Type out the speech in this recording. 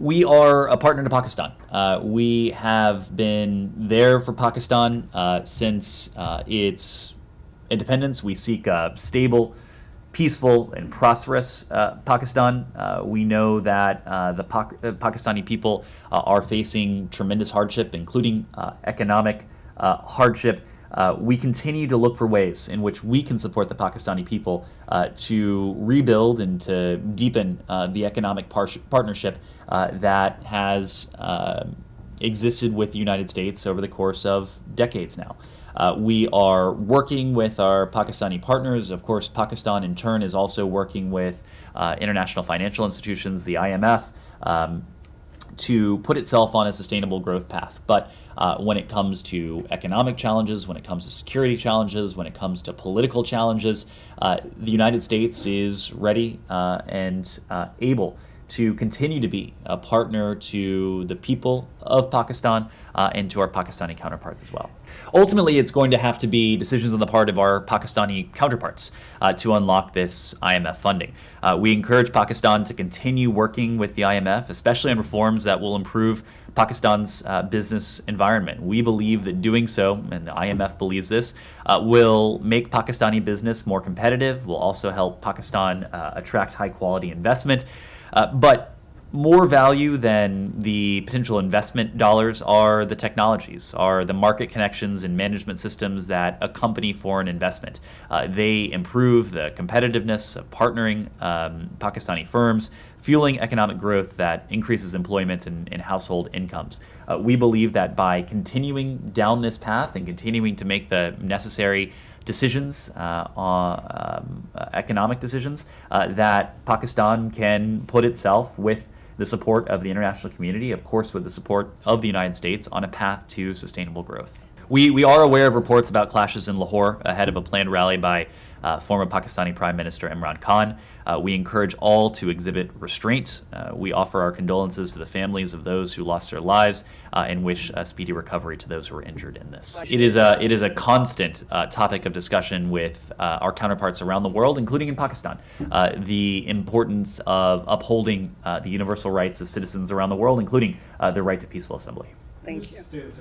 We are a partner to Pakistan. We have been there for Pakistan since its independence. We seek a stable, peaceful, and prosperous Pakistan. We know that the Pakistani people are facing tremendous hardship, including economic hardship. We continue to look for ways in which we can support the Pakistani people to rebuild and to deepen the economic partnership that has existed with the United States over the course of decades now. We are working with our Pakistani partners. Of course, Pakistan in turn is also working with international financial institutions, the IMF, to put itself on a sustainable growth path. But when it comes to economic challenges, when it comes to security challenges, when it comes to political challenges, the United States is ready and able to continue to be a partner to the people of Pakistan and to our Pakistani counterparts as well. Ultimately, it's going to have to be decisions on the part of our Pakistani counterparts to unlock this IMF funding. We encourage Pakistan to continue working with the IMF, especially on reforms that will improve Pakistan's business environment. We believe that doing so, and the IMF believes this, will make Pakistani business more competitive, will also help Pakistan attract high-quality investment. But more value than the potential investment dollars are the technologies, are the market connections and management systems that accompany foreign investment. They improve the competitiveness of partnering Pakistani firms, fueling economic growth that increases employment and household incomes. We believe that by continuing down this path and continuing to make the necessary decisions, economic decisions, that Pakistan can put itself with the support of the international community, of course with the support of the United States, on a path to sustainable growth. We are aware of reports about clashes in Lahore ahead of a planned rally by former Pakistani Prime Minister Imran Khan. We encourage all to exhibit restraint. We offer our condolences to the families of those who lost their lives and wish a speedy recovery to those who were injured in this. It is a constant topic of discussion with our counterparts around the world, including in Pakistan. The importance of upholding the universal rights of citizens around the world, including the right to peaceful assembly. Thank you.